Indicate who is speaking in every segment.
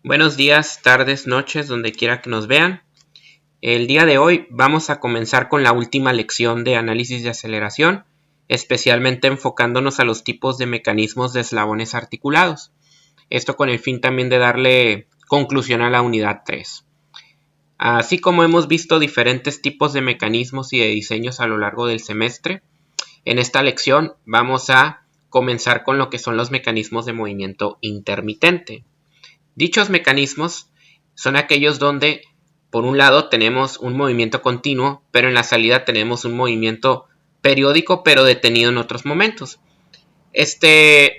Speaker 1: Buenos días, tardes, noches, donde quiera que nos vean. El día de hoy vamos a comenzar con la última lección de análisis de aceleración, especialmente enfocándonos a los tipos de mecanismos de eslabones articulados. Esto con el fin también de darle conclusión a la unidad 3. Así como hemos visto diferentes tipos de mecanismos y de diseños a lo largo del semestre, en esta lección vamos a comenzar con lo que son los mecanismos de movimiento intermitente. Dichos mecanismos son aquellos donde, por un lado, tenemos un movimiento continuo, pero en la salida tenemos un movimiento periódico, pero detenido en otros momentos. Este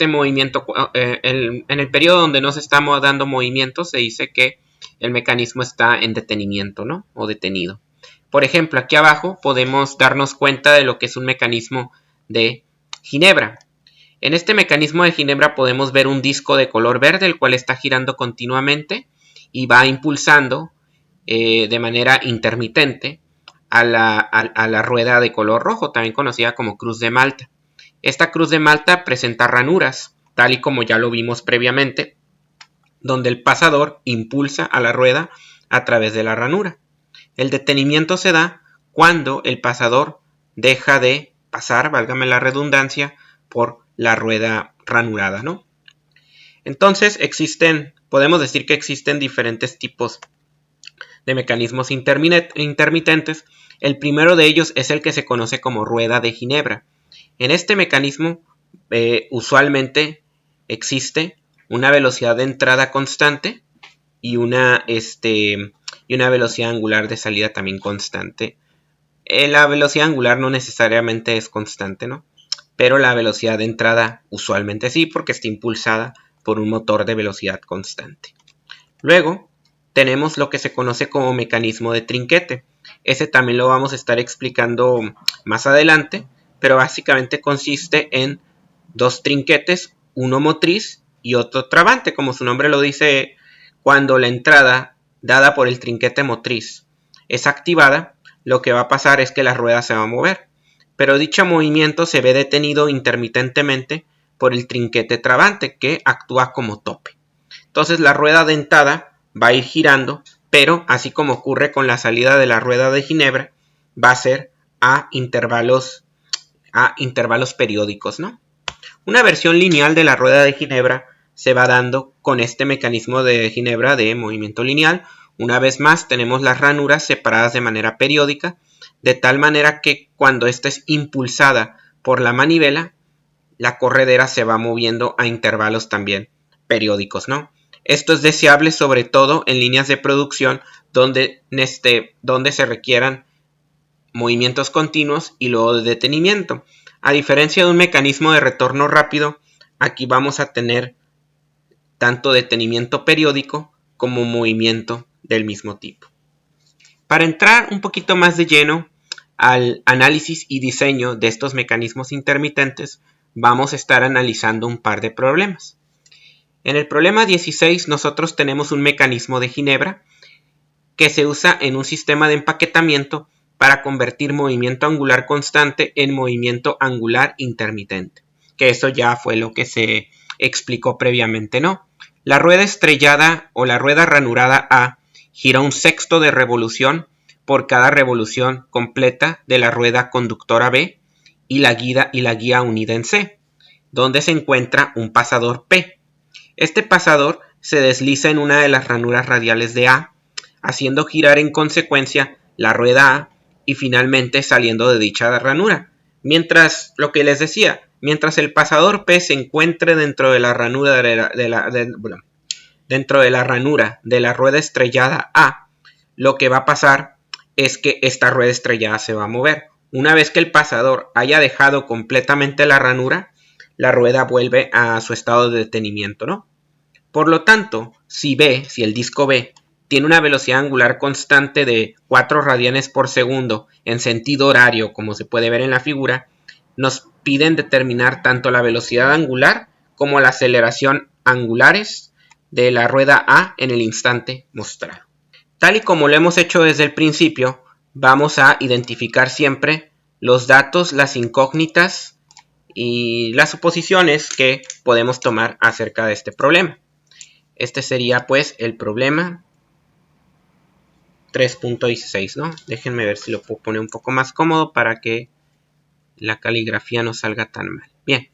Speaker 1: movimiento, en el periodo donde no se estamos dando movimiento, se dice que el mecanismo está en detenimiento, ¿no? O detenido. Por ejemplo, aquí abajo podemos darnos cuenta de lo que es un mecanismo de Ginebra. En este mecanismo de Ginebra podemos ver un disco de color verde, el cual está girando continuamente y va impulsando de manera intermitente a la rueda de color rojo, también conocida como cruz de Malta. Esta cruz de Malta presenta ranuras, tal y como ya lo vimos previamente, donde el pasador impulsa a la rueda a través de la ranura. El detenimiento se da cuando el pasador deja de pasar, válgame la redundancia, por la rueda ranurada, ¿no? Entonces podemos decir que existen diferentes tipos de mecanismos intermitentes. El primero de ellos es el que se conoce como rueda de Ginebra. En este mecanismo usualmente existe una velocidad de entrada constante y una velocidad angular de salida también constante. La velocidad angular no necesariamente es constante, ¿no? Pero la velocidad de entrada usualmente sí, porque está impulsada por un motor de velocidad constante. Luego tenemos lo que se conoce como mecanismo de trinquete. Ese también lo vamos a estar explicando más adelante, pero básicamente consiste en dos trinquetes, uno motriz y otro trabante, como su nombre lo dice. Cuando la entrada dada por el trinquete motriz es activada, lo que va a pasar es que la rueda se va a mover, pero dicho movimiento se ve detenido intermitentemente por el trinquete trabante, que actúa como tope. Entonces la rueda dentada va a ir girando, pero así como ocurre con la salida de la rueda de Ginebra, va a ser a intervalos periódicos, ¿no? Una versión lineal de la rueda de Ginebra se va dando con este mecanismo de Ginebra de movimiento lineal. Una vez más tenemos las ranuras separadas de manera periódica, de tal manera que cuando esta es impulsada por la manivela, la corredera se va moviendo a intervalos también periódicos, ¿no? Esto es deseable sobre todo en líneas de producción donde se requieran movimientos continuos y luego de detenimiento. A diferencia de un mecanismo de retorno rápido, aquí vamos a tener tanto detenimiento periódico como movimiento del mismo tipo. Para entrar un poquito más de lleno al análisis y diseño de estos mecanismos intermitentes, vamos a estar analizando un par de problemas. En el problema 16 nosotros tenemos un mecanismo de Ginebra que se usa en un sistema de empaquetamiento para convertir movimiento angular constante en movimiento angular intermitente, que eso ya fue lo que se explicó previamente, ¿no? La rueda estrellada o la rueda ranurada A gira un sexto de revolución por cada revolución completa de la rueda conductora B y la guía unida en C, donde se encuentra un pasador P. Este pasador se desliza en una de las ranuras radiales de A, haciendo girar en consecuencia la rueda A y finalmente saliendo de dicha ranura. Mientras el pasador P se encuentre dentro de la ranura de la rueda estrellada A, lo que va a pasar es que esta rueda estrellada se va a mover. Una vez que el pasador haya dejado completamente la ranura, la rueda vuelve a su estado de detenimiento, ¿no? Por lo tanto, si el disco B tiene una velocidad angular constante de 4 radianes por segundo en sentido horario, como se puede ver en la figura, nos piden determinar tanto la velocidad angular como la aceleración angulares de la rueda A en el instante mostrado. Tal y como lo hemos hecho desde el principio, vamos a identificar siempre los datos, las incógnitas y las suposiciones que podemos tomar acerca de este problema. Este sería pues el problema 3.16, ¿no? Déjenme ver si lo puedo poner un poco más cómodo para que la caligrafía no salga tan mal. Bien,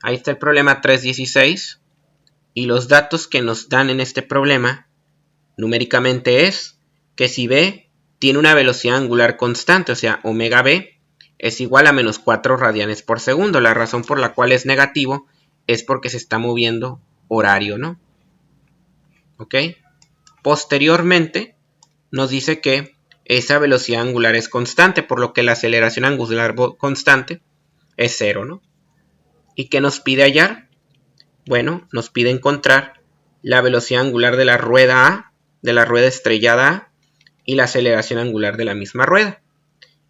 Speaker 1: ahí está el problema 3.16 y los datos que nos dan en este problema numéricamente es que si B tiene una velocidad angular constante, o sea, omega B es igual a menos 4 radianes por segundo. La razón por la cual es negativo es porque se está moviendo horario, ¿no? ¿Ok? Posteriormente nos dice que esa velocidad angular es constante, por lo que la aceleración angular constante es 0, ¿no? ¿Y qué nos pide hallar? Bueno, nos pide encontrar la velocidad angular de la rueda A, de la rueda estrellada A, y la aceleración angular de la misma rueda.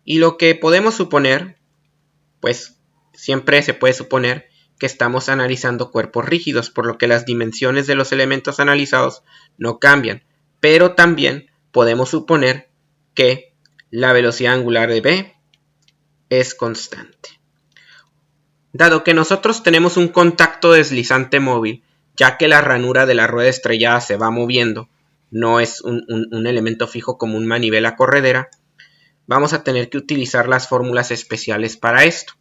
Speaker 1: Y lo que podemos suponer, pues siempre se puede suponer que estamos analizando cuerpos rígidos, por lo que las dimensiones de los elementos analizados no cambian. Pero también podemos suponer que la velocidad angular de B es constante. Dado que nosotros tenemos un contacto deslizante móvil, ya que la ranura de la rueda estrellada se va moviendo, no es un elemento fijo como un manivela corredera, vamos a tener que utilizar las fórmulas especiales para esto.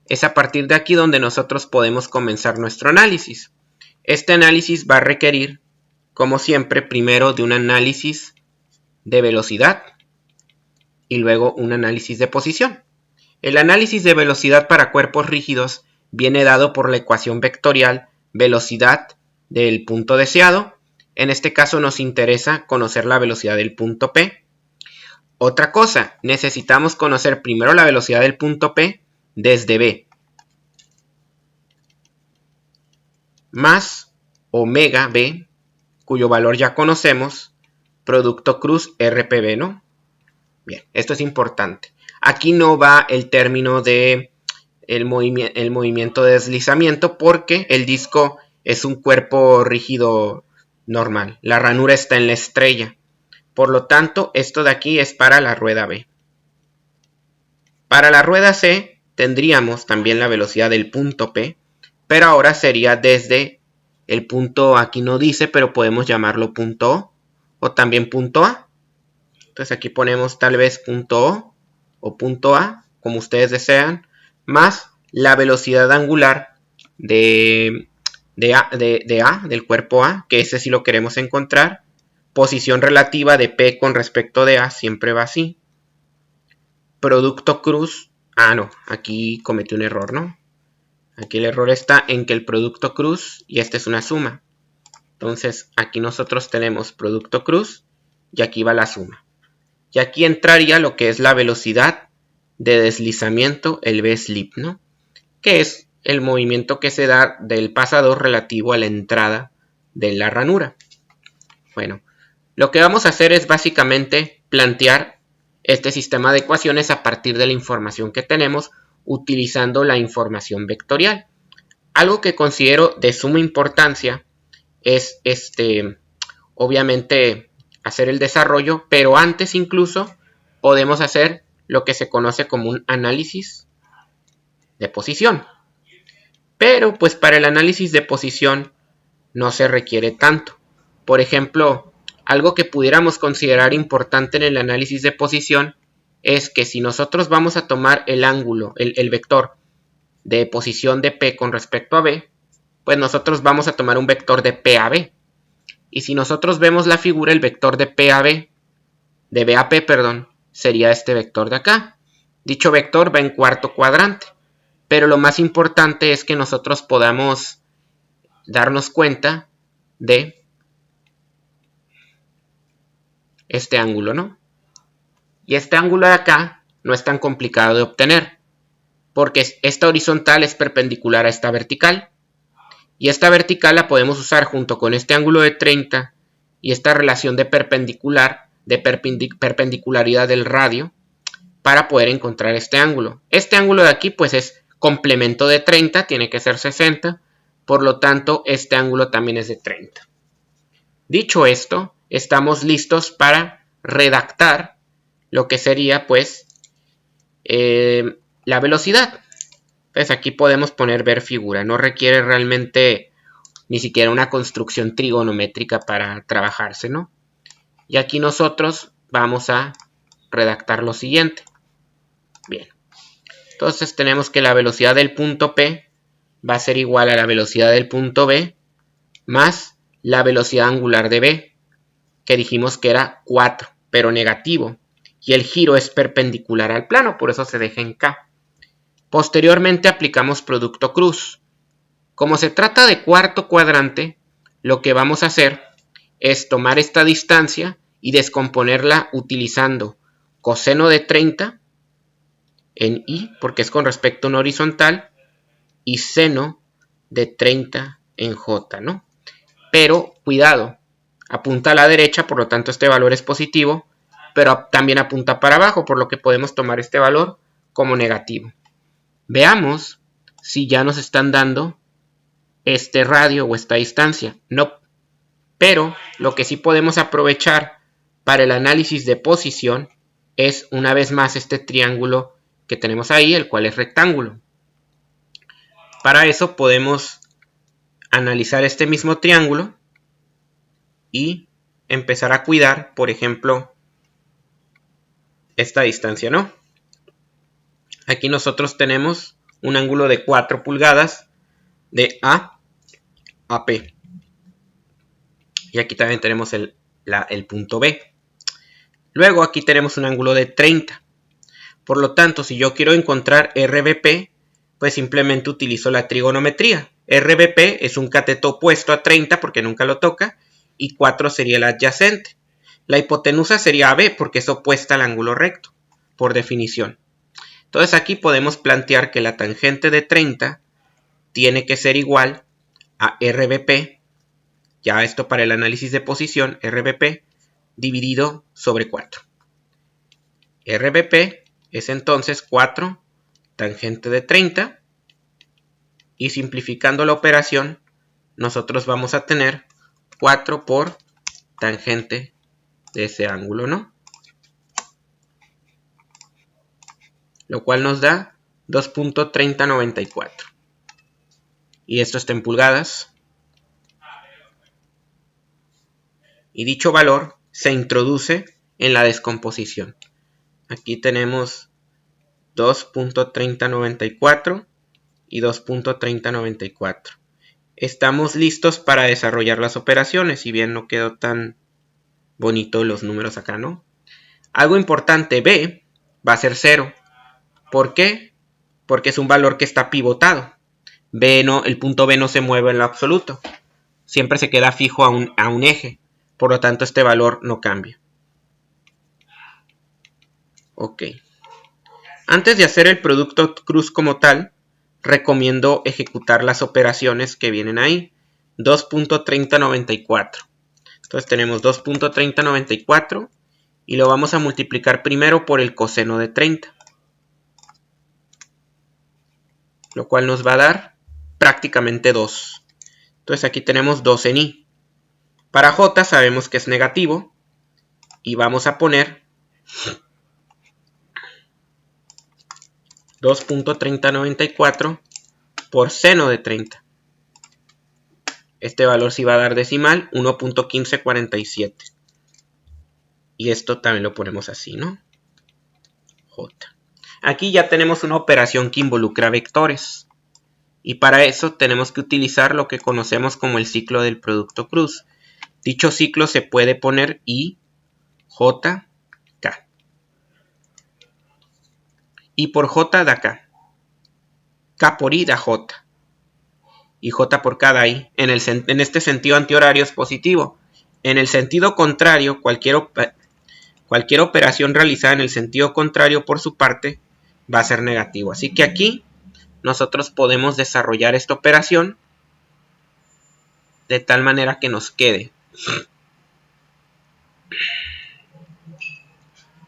Speaker 1: Es a partir de aquí donde nosotros podemos comenzar nuestro análisis. Este análisis va a requerir, como siempre, primero de un análisis de velocidad y luego un análisis de posición. El análisis de velocidad para cuerpos rígidos viene dado por la ecuación vectorial velocidad del punto deseado. En este caso nos interesa conocer la velocidad del punto P. Otra cosa, necesitamos conocer primero la velocidad del punto P desde B, más omega B, cuyo valor ya conocemos, producto cruz RPB, ¿no? Bien, esto es importante. Aquí no va el término de el movimiento de deslizamiento porque el disco es un cuerpo rígido normal. La ranura está en la estrella. Por lo tanto, esto de aquí es para la rueda B. Para la rueda C tendríamos también la velocidad del punto P, pero ahora sería desde el punto, aquí no dice, pero podemos llamarlo punto O también punto A. Entonces aquí ponemos tal vez punto O punto A, como ustedes desean, más la velocidad angular del cuerpo A, que ese sí lo queremos encontrar. Posición relativa de P con respecto de A siempre va así. Producto cruz. Ah, no, aquí cometí un error, ¿no? Aquí el error está en que el producto cruz, y esta es una suma. Entonces aquí nosotros tenemos producto cruz y aquí va la suma. Y aquí entraría lo que es la velocidad de deslizamiento, el V-slip, ¿no? Que es el movimiento que se da del pasador relativo a la entrada de la ranura. Bueno, lo que vamos a hacer es básicamente plantear este sistema de ecuaciones a partir de la información que tenemos utilizando la información vectorial. Algo que considero de suma importancia es obviamente hacer el desarrollo, pero antes incluso podemos hacer lo que se conoce como un análisis de posición. Pero pues para el análisis de posición no se requiere tanto. Por ejemplo, algo que pudiéramos considerar importante en el análisis de posición es que si nosotros vamos a tomar el ángulo, el vector de posición de P con respecto a B, pues nosotros vamos a tomar un vector de P a B. Y si nosotros vemos la figura, el vector de P a B, de B a P, perdón, sería este vector de acá. Dicho vector va en cuarto cuadrante. Pero lo más importante es que nosotros podamos darnos cuenta de este ángulo, ¿no? Y este ángulo de acá no es tan complicado de obtener, porque esta horizontal es perpendicular a esta vertical. Y esta vertical la podemos usar junto con este ángulo de 30 y esta relación de perpendicularidad del radio para poder encontrar este ángulo. Este ángulo de aquí pues es complemento de 30, tiene que ser 60, por lo tanto este ángulo también es de 30. Dicho esto, estamos listos para redactar lo que sería pues la velocidad. Entonces aquí podemos poner ver figura, no requiere realmente ni siquiera una construcción trigonométrica para trabajarse, ¿no? Y aquí nosotros vamos a redactar lo siguiente. Bien. Entonces tenemos que la velocidad del punto P va a ser igual a la velocidad del punto B más la velocidad angular de B, que dijimos que era 4, pero negativo. Y el giro es perpendicular al plano, por eso se deja en K. Posteriormente aplicamos producto cruz. Como se trata de cuarto cuadrante, lo que vamos a hacer es tomar esta distancia y descomponerla utilizando coseno de 30 en I, porque es con respecto a una horizontal, y seno de 30 en J, ¿no? Pero cuidado, apunta a la derecha, por lo tanto este valor es positivo, pero también apunta para abajo, por lo que podemos tomar este valor como negativo. Veamos si ya nos están dando este radio o esta distancia. No, pero lo que sí podemos aprovechar para el análisis de posición es una vez más este triángulo que tenemos ahí, el cual es rectángulo. Para eso podemos analizar este mismo triángulo y empezar a cuidar, por ejemplo, esta distancia, ¿no? Aquí nosotros tenemos un ángulo de 4 pulgadas de A a P. Y aquí también tenemos el punto B. Luego aquí tenemos un ángulo de 30. Por lo tanto, si yo quiero encontrar RBP, pues simplemente utilizo la trigonometría. RBP es un cateto opuesto a 30 porque nunca lo toca, y 4 sería el adyacente. La hipotenusa sería AB porque es opuesta al ángulo recto, por definición. Entonces aquí podemos plantear que la tangente de 30 tiene que ser igual a RBP, ya esto para el análisis de posición, RBP dividido sobre 4. RBP es entonces 4 tangente de 30, y simplificando la operación nosotros vamos a tener 4 por tangente de ese ángulo, ¿no? Lo cual nos da 2.3094. Y esto está en pulgadas. Y dicho valor se introduce en la descomposición. Aquí tenemos 2.3094 y 2.3094. Estamos listos para desarrollar las operaciones, si bien no quedó tan bonito los números acá, ¿no? Algo importante, B va a ser 0. ¿Por qué? Porque es un valor que está pivotado. B no, el punto B no se mueve en lo absoluto. Siempre se queda fijo a un eje. Por lo tanto, este valor no cambia. Ok. Antes de hacer el producto cruz como tal, recomiendo ejecutar las operaciones que vienen ahí. 2.3094. Entonces tenemos 2.3094 y lo vamos a multiplicar primero por el coseno de 30. Lo cual nos va a dar prácticamente 2. Entonces aquí tenemos 2 en I. Para J sabemos que es negativo y vamos a poner 2.3094 por seno de 30. Este valor sí va a dar decimal, 1.1547. Y esto también lo ponemos así, ¿no? J. Aquí ya tenemos una operación que involucra vectores. Y para eso tenemos que utilizar lo que conocemos como el ciclo del producto cruz. Dicho ciclo se puede poner I, J, K. I por J da K. K por I da J. Y J por K da I. En este sentido antihorario es positivo. En el sentido contrario, cualquier operación realizada en el sentido contrario por su parte va a ser negativo. Así que aquí nosotros podemos desarrollar esta operación de tal manera que nos quede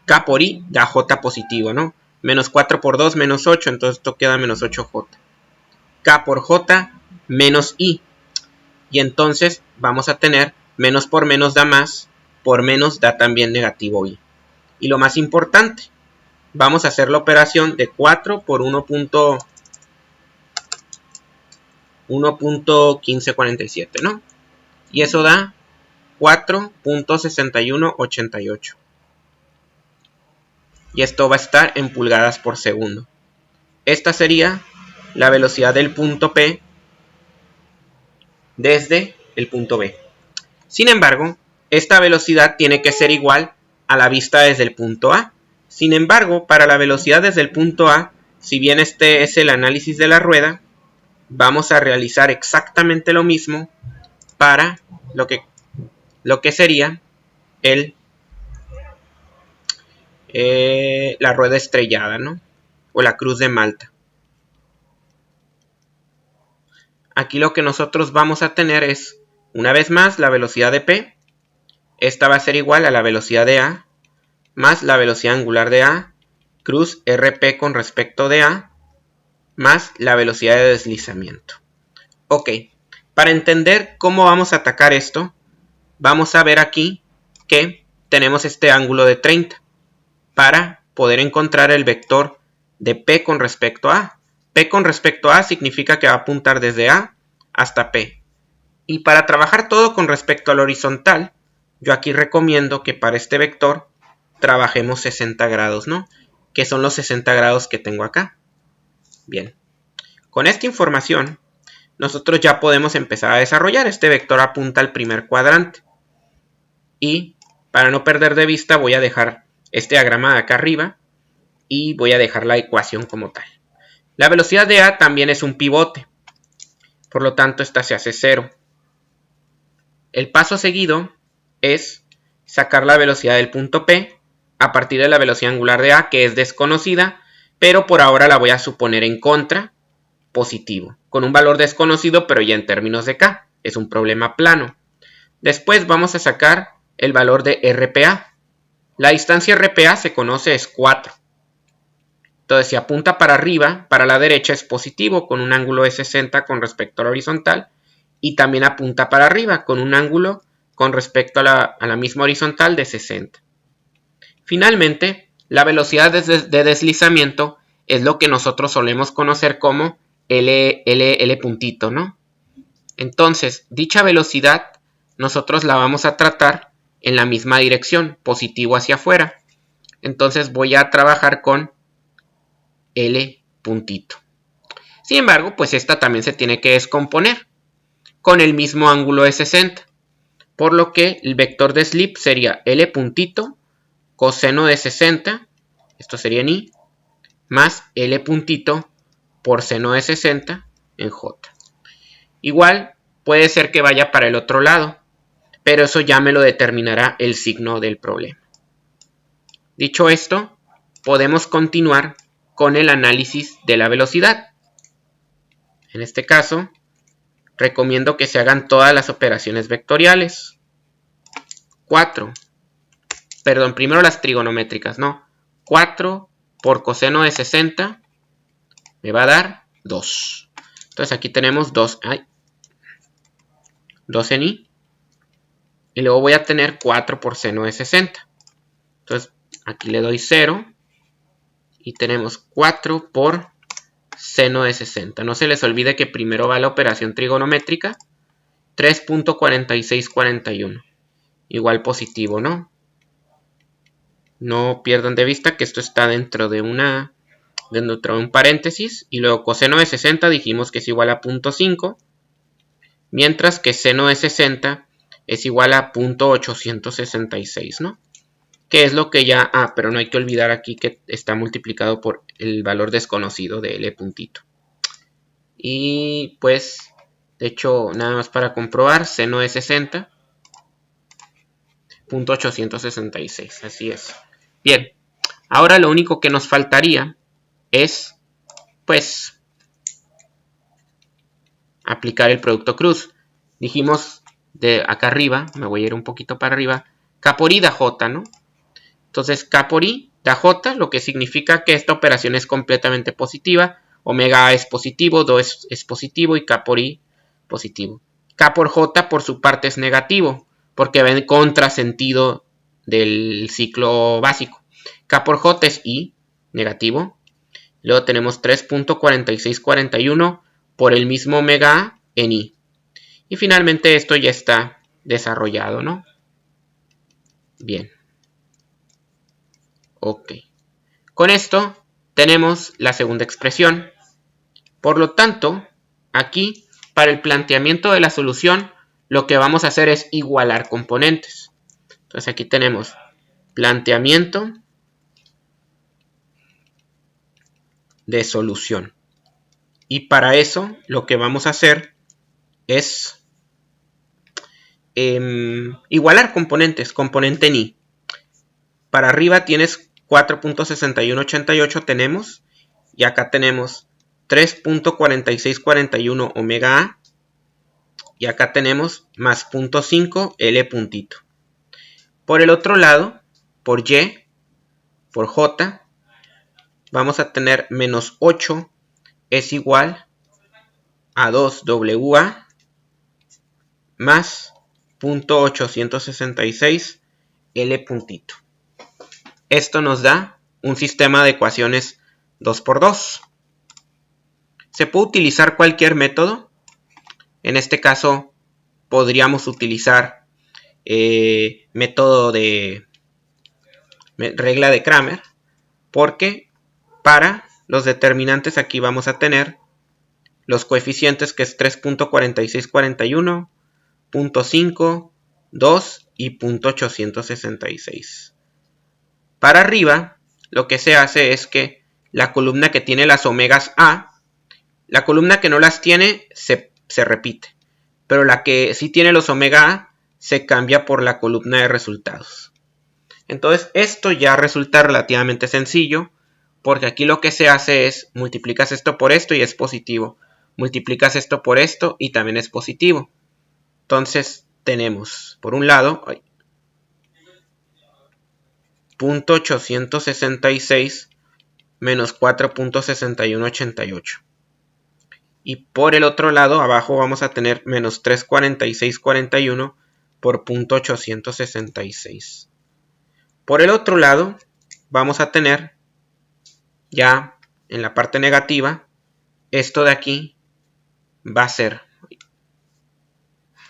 Speaker 1: K por I da J positivo, ¿no? Menos 4 por 2, menos 8, entonces esto queda menos 8J. K por J, menos I. Y entonces vamos a tener menos por menos da más, por menos da también negativo I. Y lo más importante, vamos a hacer la operación de 4 por 1.15 1.1547, ¿no? Y eso da 4.6188. Y esto va a estar en pulgadas por segundo. Esta sería la velocidad del punto P desde el punto B. Sin embargo, esta velocidad tiene que ser igual a la vista desde el punto A. Sin embargo, para la velocidad desde el punto A, si bien este es el análisis de la rueda, vamos a realizar exactamente lo mismo para lo que sería la rueda estrellada, ¿no? O la cruz de Malta. Aquí lo que nosotros vamos a tener es, una vez más, la velocidad de P. Esta va a ser igual a la velocidad de A más la velocidad angular de A, cruz RP con respecto de A, más la velocidad de deslizamiento. Ok, para entender cómo vamos a atacar esto, vamos a ver aquí que tenemos este ángulo de 30 para poder encontrar el vector de P con respecto a A. P con respecto a A significa que va a apuntar desde A hasta P. Y para trabajar todo con respecto al horizontal, yo aquí recomiendo que para este vector trabajemos 60 grados, ¿no? Que son los 60 grados que tengo acá. Bien, con esta información, nosotros ya podemos empezar a desarrollar. Este vector apunta al primer cuadrante. Y para no perder de vista, voy a dejar este diagrama de acá arriba y voy a dejar la ecuación como tal. La velocidad de A también es un pivote. Por lo tanto, esta se hace 0. El paso seguido es sacar la velocidad del punto P a partir de la velocidad angular de A, que es desconocida, pero por ahora la voy a suponer en contra, positivo, con un valor desconocido, pero ya en términos de K. Es un problema plano. Después vamos a sacar el valor de RPA. La distancia RPA se conoce es 4. Entonces, si apunta para arriba, para la derecha es positivo, con un ángulo de 60 con respecto a la horizontal, y también apunta para arriba, con un ángulo con respecto a la misma horizontal de 60. Finalmente, la velocidad de deslizamiento es lo que nosotros solemos conocer como L puntito, ¿no? Entonces, dicha velocidad nosotros la vamos a tratar en la misma dirección, positivo hacia afuera. Entonces voy a trabajar con L puntito. Sin embargo, pues esta también se tiene que descomponer con el mismo ángulo de 60. Por lo que el vector de slip sería L puntito coseno de 60, esto sería en I, más L puntito por seno de 60 en J. Igual puede ser que vaya para el otro lado, pero eso ya me lo determinará el signo del problema. Dicho esto, podemos continuar con el análisis de la velocidad. En este caso, recomiendo que se hagan todas las operaciones vectoriales. Primero las trigonométricas, ¿no? 4 por coseno de 60 me va a dar 2. Entonces aquí tenemos 2 en I. Y luego voy a tener 4 por seno de 60. Entonces aquí le doy 0. Y tenemos 4 por seno de 60. No se les olvide que primero va la operación trigonométrica. 3.4641. Igual positivo, ¿no? No pierdan de vista que esto está dentro de un paréntesis. Y luego coseno de 60 dijimos que es igual a 0.5. Mientras que seno de 60 es igual a 0.866, ¿no? Que es lo que ya... pero no hay que olvidar aquí que está multiplicado por el valor desconocido de L puntito. Y pues, de hecho, nada más para comprobar, seno de 60, 0.866, así es. Bien, ahora lo único que nos faltaría es, pues, aplicar el producto cruz. Dijimos de acá arriba, me voy a ir un poquito para arriba, K por I da J, ¿no? Entonces K por I da J, lo que significa que esta operación es completamente positiva. Omega A es positivo, 2 es positivo y K por I positivo. K por J por su parte es negativo, porque va en contrasentido del ciclo básico. K por J es I, negativo. Luego tenemos 3.4641 por el mismo omega A, en I. Y finalmente esto ya está desarrollado, ¿no? Bien. Ok. Con esto tenemos la segunda expresión. Por lo tanto, aquí, para el planteamiento de la solución, lo que vamos a hacer es igualar componentes. Entonces aquí tenemos planteamiento de solución. Y para eso lo que vamos a hacer es igualar componentes, componente en I. Para arriba tienes 4.6188 tenemos, y acá tenemos 3.4641 omega A, y acá tenemos más 0.5 L puntito. Por el otro lado, por Y, por J, vamos a tener menos 8 es igual a 2WA más 0.866 L puntito. Esto nos da un sistema de ecuaciones 2×2. Se puede utilizar cualquier método. En este caso podríamos utilizar método de regla de Cramer, porque para los determinantes aquí vamos a tener los coeficientes, que es 3.4641, 0.5, 2 y 0.866. Para arriba, lo que se hace es que la columna que tiene las omegas A, la columna que no las tiene se repite, pero la que sí tiene los omega A se cambia por la columna de resultados. Entonces esto ya resulta relativamente sencillo, porque aquí lo que se hace es multiplicas esto por esto y es positivo, multiplicas esto por esto y también es positivo. Entonces tenemos por un lado 0.866 menos 4.6188. Y por el otro lado, abajo vamos a tener menos 3.4641 por 0.866. Por el otro lado, vamos a tener ya en la parte negativa, esto de aquí va a ser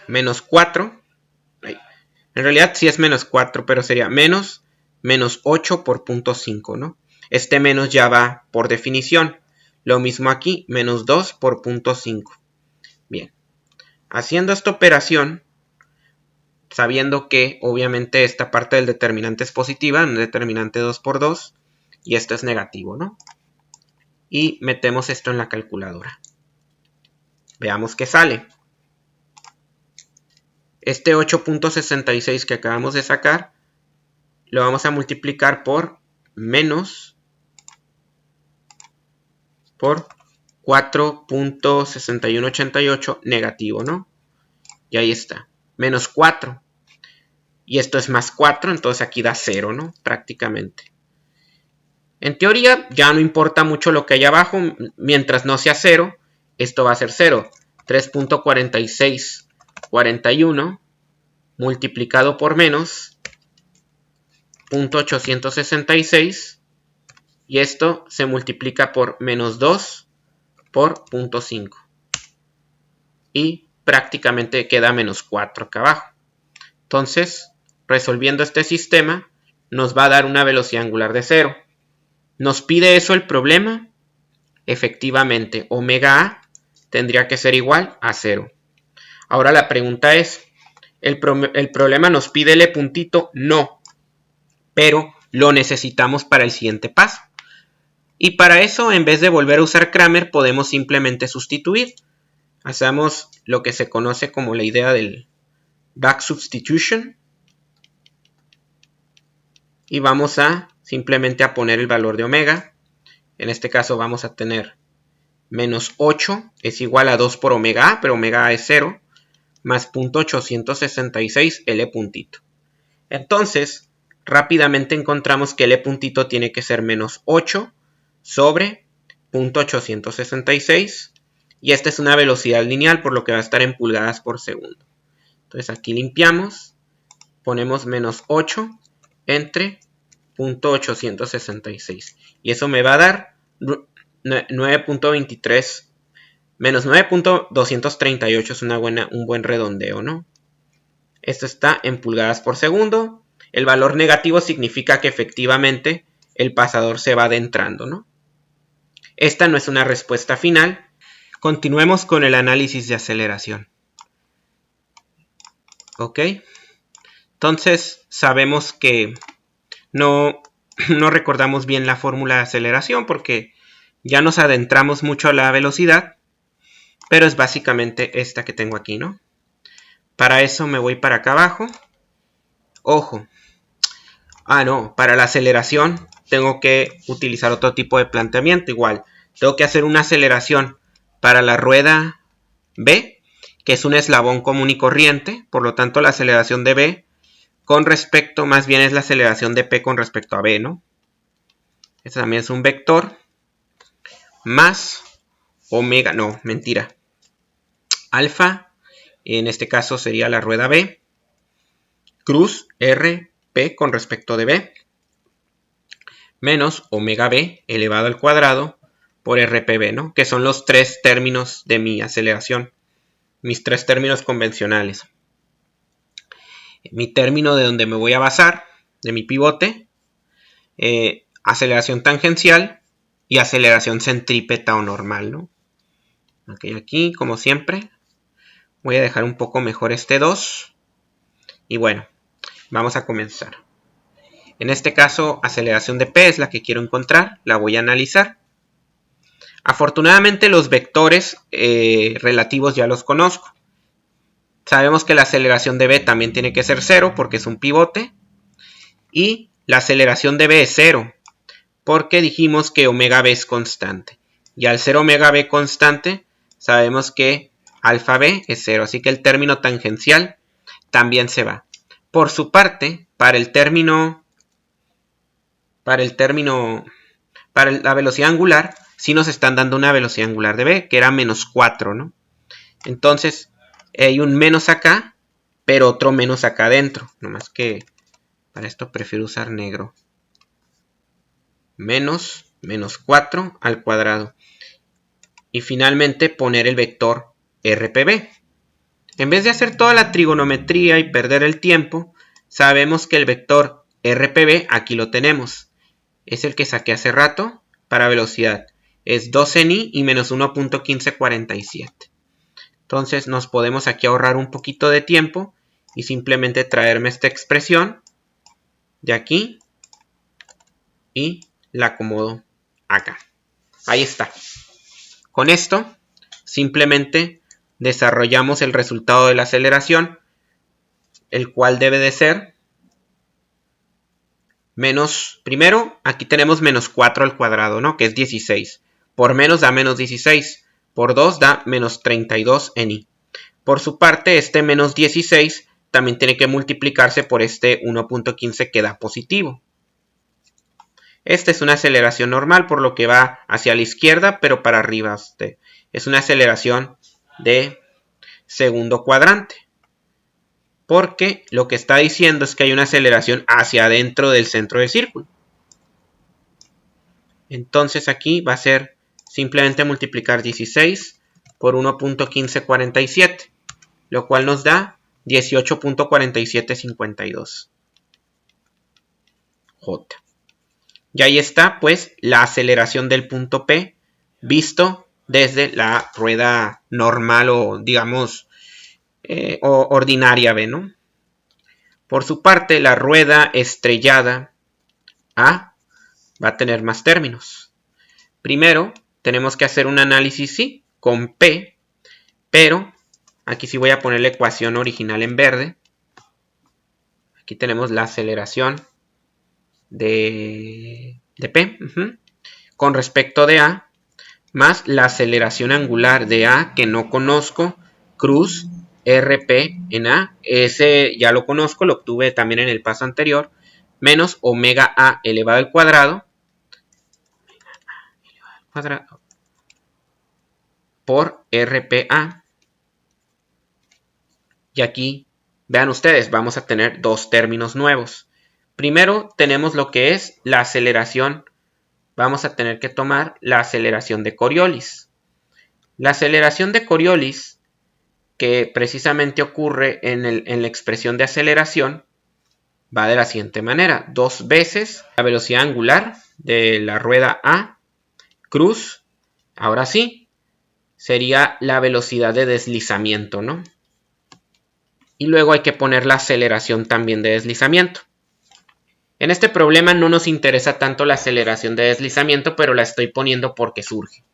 Speaker 1: menos 4. En realidad sí es menos 4, pero sería menos 8 por 0.5, ¿no? Este menos ya va por definición. Lo mismo aquí, menos 2 por 0.5. Bien, haciendo esta operación, sabiendo que obviamente esta parte del determinante es positiva, un determinante 2×2, y esto es negativo, ¿no? Y metemos esto en la calculadora. Veamos qué sale. Este 8.66 que acabamos de sacar, lo vamos a multiplicar por menos por 4.6188 negativo, ¿no? Y ahí está, menos 4. Y esto es más 4, entonces aquí da 0, ¿no? Prácticamente. En teoría ya no importa mucho lo que hay abajo, mientras no sea 0, esto va a ser 0. 3.4641 multiplicado por menos 0.866, y esto se multiplica por menos 2 por 0.5. Y prácticamente queda menos 4 acá abajo. Entonces, resolviendo este sistema, nos va a dar una velocidad angular de 0. ¿Nos pide eso el problema? Efectivamente, omega A tendría que ser igual a 0. Ahora la pregunta es, ¿el problema nos pide L puntito? No, pero lo necesitamos para el siguiente paso. Y para eso, en vez de volver a usar Cramer, podemos simplemente sustituir. Hacemos lo que se conoce como la idea del back substitution. Y vamos a simplemente a poner el valor de omega. En este caso vamos a tener menos 8 es igual a 2 por omega A, pero omega A es 0, más 0.866 L puntito. Entonces, rápidamente encontramos que L puntito tiene que ser menos 8 sobre 0.866, y esta es una velocidad lineal, por lo que va a estar en pulgadas por segundo. Entonces aquí limpiamos, ponemos menos 8 entre 0.866, y eso me va a dar 9.23 Menos 9.238 es un buen redondeo, ¿no? Esto está en pulgadas por segundo. El valor negativo significa que efectivamente el pasador se va adentrando, ¿no? Esta no es una respuesta final. Continuemos con el análisis de aceleración. ¿Ok? Entonces sabemos que no recordamos bien la fórmula de aceleración porque ya nos adentramos mucho a la velocidad, pero es básicamente esta que tengo aquí, ¿no? Para eso me voy para acá abajo. Ojo. No, para la aceleración tengo que utilizar otro tipo de planteamiento. Igual, tengo que hacer una aceleración para la rueda B, que es un eslabón común y corriente. Por lo tanto, la aceleración de B con respecto, más bien es la aceleración de P con respecto a B, ¿no? Este también es un vector más omega, no, mentira. Alfa, en este caso sería la rueda B, cruz RP con respecto de B, menos omega B elevado al cuadrado por RPB, ¿no? Que son los tres términos de mi aceleración, mis tres términos convencionales. Mi término de donde me voy a basar, de mi pivote, aceleración tangencial y aceleración centrípeta o normal, ¿no? Ok, aquí, como siempre, voy a dejar un poco mejor este 2. Y bueno, vamos a comenzar. En este caso, aceleración de P es la que quiero encontrar, la voy a analizar. Afortunadamente los vectores relativos ya los conozco. Sabemos que la aceleración de B también tiene que ser 0 porque es un pivote. Y la aceleración de B es 0 porque dijimos que omega B es constante. Y al ser omega B constante, sabemos que alfa B es 0. Así que el término tangencial también se va. Por su parte, para la velocidad angular, sí nos están dando una velocidad angular de B, que era menos 4, ¿no? Entonces, hay un menos acá, pero otro menos acá adentro. Nomás que para esto prefiero usar negro. Menos 4 al cuadrado. Y finalmente poner el vector RPB. En vez de hacer toda la trigonometría y perder el tiempo, sabemos que el vector RPB aquí lo tenemos. Es el que saqué hace rato para velocidad. Es 2 en i y menos 1.1547. Entonces nos podemos aquí ahorrar un poquito de tiempo y simplemente traerme esta expresión de aquí y la acomodo acá. Ahí está. Con esto simplemente desarrollamos el resultado de la aceleración, el cual debe de ser menos, primero aquí tenemos menos 4 al cuadrado, ¿no? Que es 16. Por menos da menos 16. Por 2 da menos 32 en i. Por su parte, este menos 16 también tiene que multiplicarse por este 1.15 que da positivo. Esta es una aceleración normal, por lo que va hacia la izquierda, pero para arriba. Es una aceleración de segundo cuadrante. Porque lo que está diciendo es que hay una aceleración hacia adentro del centro del círculo. Entonces aquí va a ser simplemente multiplicar 16 por 1.1547, lo cual nos da 18.4752 J. Y ahí está pues la aceleración del punto P visto desde la rueda normal o digamos ordinaria B, ¿no? Por su parte, la rueda estrellada A va a tener más términos. Primero, tenemos que hacer un análisis, sí, con P, pero aquí sí voy a poner la ecuación original en verde. Aquí tenemos la aceleración de P con respecto de A, más la aceleración angular de A que no conozco, cruz RP en A, ese ya lo conozco, lo obtuve también en el paso anterior, menos omega A elevado al cuadrado por RPA. Y aquí, vean ustedes, vamos a tener dos términos nuevos. Primero tenemos lo que es la aceleración. Vamos a tener que tomar la aceleración de Coriolis. La aceleración de Coriolis, que precisamente ocurre en la expresión de aceleración, va de la siguiente manera: 2 veces la velocidad angular de la rueda A cruz, ahora sí, sería la velocidad de deslizamiento, ¿no? Y luego hay que poner la aceleración también de deslizamiento. En este problema no nos interesa tanto la aceleración de deslizamiento, pero la estoy poniendo porque surge.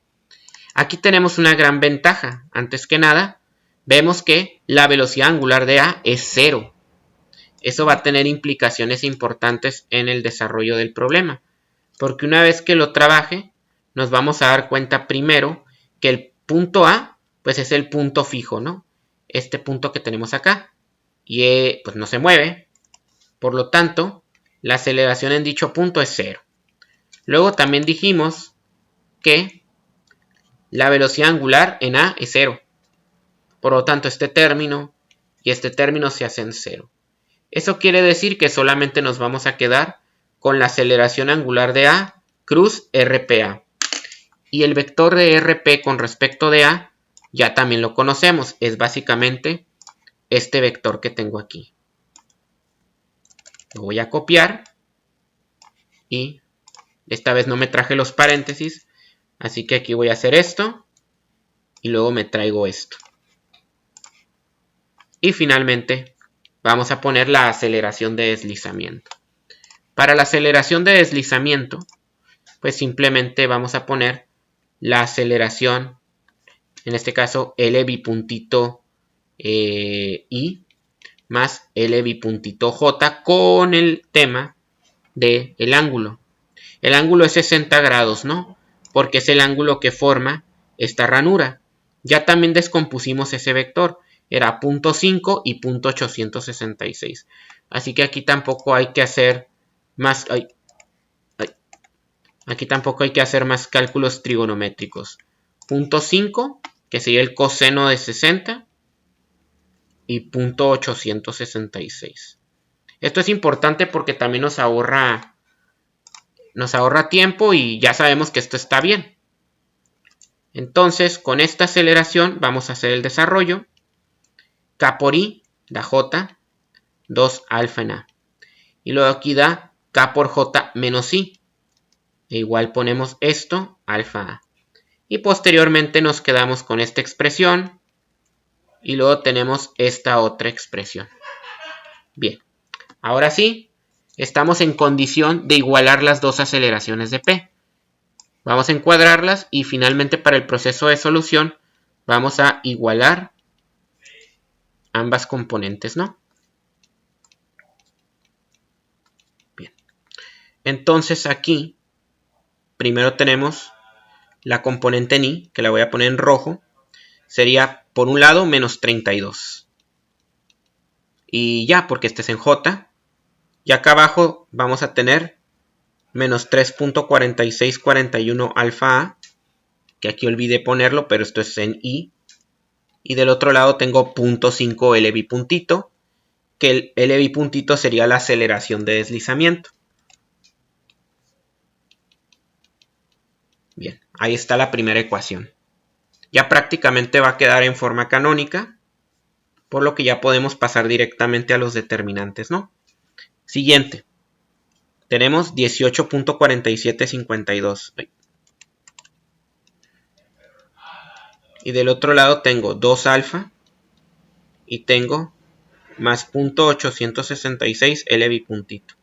Speaker 1: Aquí tenemos una gran ventaja. Antes que nada, vemos que la velocidad angular de A es 0. Eso va a tener implicaciones importantes en el desarrollo del problema, porque una vez que lo trabaje, nos vamos a dar cuenta primero que el punto A, pues es el punto fijo, ¿no? Este punto que tenemos acá, y pues no se mueve, por lo tanto, la aceleración en dicho punto es 0. Luego también dijimos que la velocidad angular en A es 0. Por lo tanto, este término y este término se hacen 0. Eso quiere decir que solamente nos vamos a quedar con la aceleración angular de A cruz RPA. Y el vector de RP con respecto de A ya también lo conocemos. Es básicamente este vector que tengo aquí. Lo voy a copiar. Y esta vez no me traje los paréntesis. Así que aquí voy a hacer esto. Y luego me traigo esto. Y finalmente vamos a poner la aceleración de deslizamiento. Para la aceleración de deslizamiento, pues simplemente vamos a poner la aceleración, en este caso L bipuntito I más L bipuntito J con el tema del ángulo. El ángulo es 60 grados, ¿no? Porque es el ángulo que forma esta ranura. Ya también descompusimos ese vector. Era 0.5 y 0.866. Así que aquí tampoco hay que hacer más... Aquí tampoco hay que hacer más cálculos trigonométricos. 0.5, que sería el coseno de 60, y 0.866. Esto es importante porque también nos ahorra tiempo y ya sabemos que esto está bien. Entonces, con esta aceleración vamos a hacer el desarrollo. K por I da J, 2 alfa en A. Y luego aquí da K por J menos I. E igual ponemos esto, alfa A. Y posteriormente nos quedamos con esta expresión. Y luego tenemos esta otra expresión. Bien, ahora sí, estamos en condición de igualar las dos aceleraciones de P. Vamos a encuadrarlas y finalmente para el proceso de solución vamos a igualar ambas componentes, ¿no? Bien. Entonces aquí primero tenemos la componente ni, que la voy a poner en rojo. Sería por un lado menos 32. Y ya, porque este es en J. Y acá abajo vamos a tener menos 3.4641 alfa A, que aquí olvidé ponerlo, pero esto es en I. Y del otro lado tengo 0.5 L bipuntito, que el L bipuntito sería la aceleración de deslizamiento. Bien, ahí está la primera ecuación. Ya prácticamente va a quedar en forma canónica, por lo que ya podemos pasar directamente a los determinantes, ¿no? Siguiente. Tenemos 18.4752. Y del otro lado tengo 2 alfa y tengo más 0.866 L bipuntito.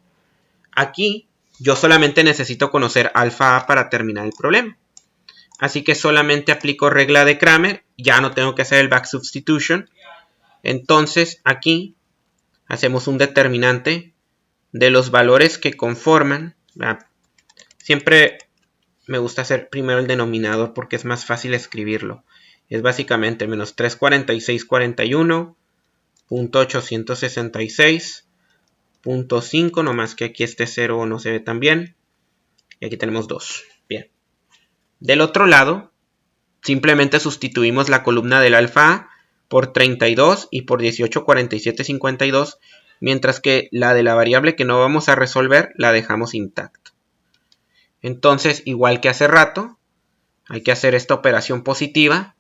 Speaker 1: Aquí yo solamente necesito conocer alfa A para terminar el problema. Así que solamente aplico regla de Cramer, ya no tengo que hacer el back substitution. Entonces aquí hacemos un determinante de los valores que conforman. Siempre me gusta hacer primero el denominador porque es más fácil escribirlo. Es básicamente menos 34641, 0.866, 0.5, nomás que aquí este 0 no se ve tan bien. Y aquí tenemos 2. Bien. Del otro lado, simplemente sustituimos la columna del alfa A por 32 y por 184752, mientras que la de la variable que no vamos a resolver la dejamos intacta. Entonces, igual que hace rato, hay que hacer esta operación positiva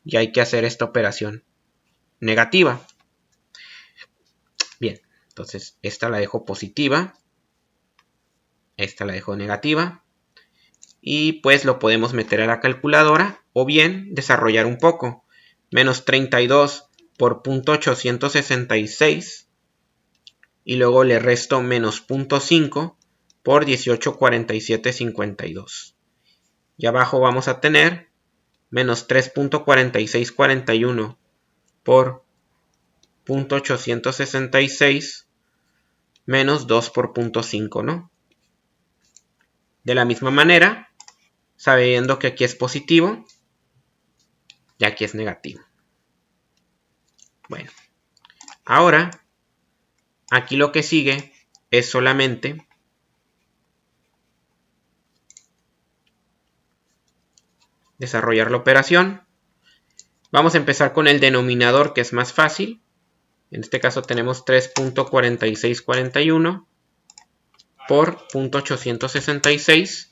Speaker 1: y hay que hacer esta operación negativa. Bien, entonces esta la dejo positiva, esta la dejo negativa, y pues lo podemos meter a la calculadora o bien desarrollar un poco. Menos 32 por 0.866 y luego le resto menos 0.5 por 1847.52. Y abajo vamos a tener menos 3.4641 por 0.866 menos 2 por 0.5, ¿no? De la misma manera, sabiendo que aquí es positivo y aquí es negativo. Bueno, ahora aquí lo que sigue es solamente desarrollar la operación. Vamos a empezar con el denominador, que es más fácil. En este caso tenemos 3.4641 por 0.866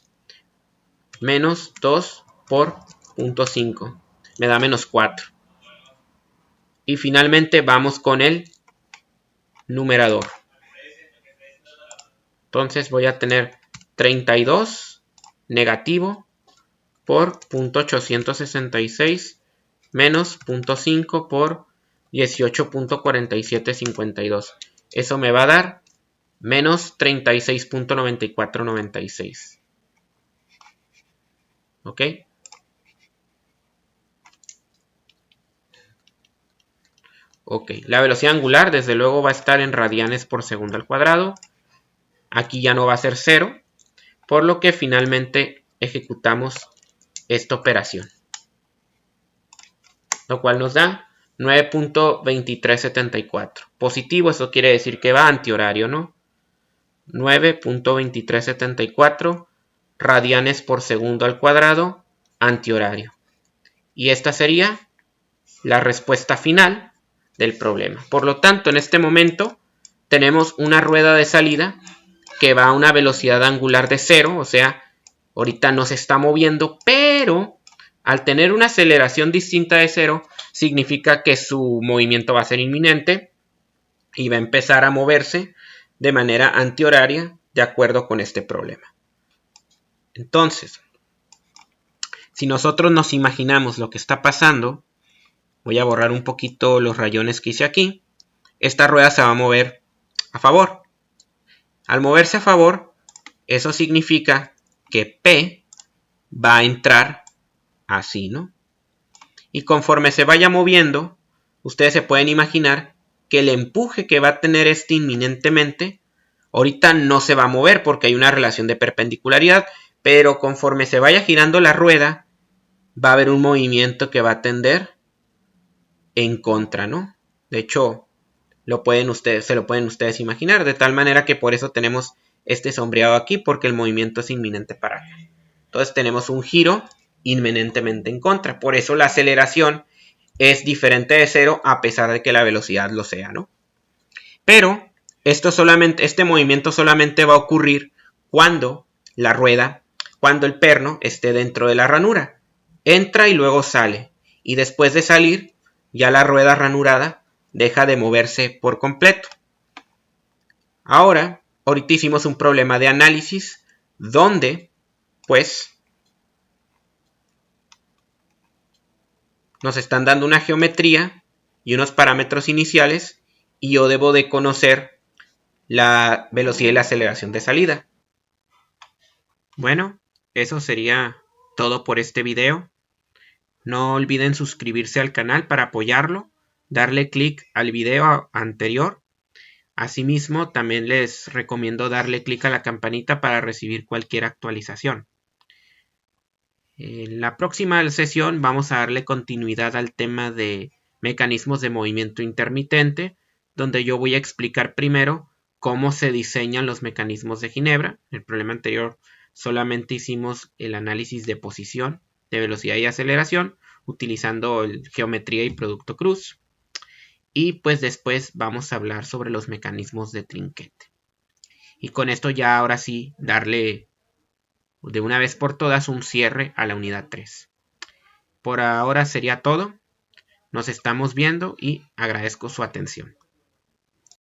Speaker 1: menos 2 por 0.5. Me da menos 4. Y finalmente vamos con el numerador. Entonces voy a tener 32 negativo por 0.866 menos 0.5 por 18.4752. Eso me va a dar menos 36.9496. ¿Ok? Ok, la velocidad angular desde luego va a estar en radianes por segundo al cuadrado. Aquí ya no va a ser 0, por lo que finalmente ejecutamos esta operación, lo cual nos da 9.2374. Positivo, eso quiere decir que va antihorario, ¿no? 9.2374 radianes por segundo al cuadrado antihorario. Y esta sería la respuesta final del problema. Por lo tanto, en este momento tenemos una rueda de salida que va a una velocidad angular de 0, o sea, ahorita no se está moviendo, pero al tener una aceleración distinta de 0, significa que su movimiento va a ser inminente y va a empezar a moverse de manera antihoraria de acuerdo con este problema. Entonces, si nosotros nos imaginamos lo que está pasando, voy a borrar un poquito los rayones que hice aquí. Esta rueda se va a mover a favor. Al moverse a favor, eso significa que P va a entrar así, ¿no? Y conforme se vaya moviendo, ustedes se pueden imaginar que el empuje que va a tener este inminentemente, ahorita no se va a mover porque hay una relación de perpendicularidad, pero conforme se vaya girando la rueda, va a haber un movimiento que va a tender en contra, ¿no? De hecho, se lo pueden ustedes imaginar, de tal manera que por eso tenemos este sombreado aquí, porque el movimiento es inminente para acá. Entonces tenemos un giro inminentemente en contra. Por eso la aceleración es diferente de 0 a pesar de que la velocidad lo sea, ¿no? Pero este movimiento solamente va a ocurrir cuando la rueda, cuando el perno esté dentro de la ranura. Entra y luego sale. Y después de salir, ya la rueda ranurada deja de moverse por completo. Ahorita hicimos un problema de análisis donde, pues, nos están dando una geometría y unos parámetros iniciales y yo debo de conocer la velocidad y la aceleración de salida. Bueno, eso sería todo por este video. No olviden suscribirse al canal para apoyarlo, darle clic al video anterior. Asimismo, también les recomiendo darle clic a la campanita para recibir cualquier actualización. En la próxima sesión vamos a darle continuidad al tema de mecanismos de movimiento intermitente, donde yo voy a explicar primero cómo se diseñan los mecanismos de Ginebra. En el problema anterior solamente hicimos el análisis de posición, de velocidad y aceleración, utilizando geometría y producto cruz. Y pues después vamos a hablar sobre los mecanismos de trinquete. Y con esto ya ahora sí darle de una vez por todas un cierre a la unidad 3. Por ahora sería todo. Nos estamos viendo y agradezco su atención.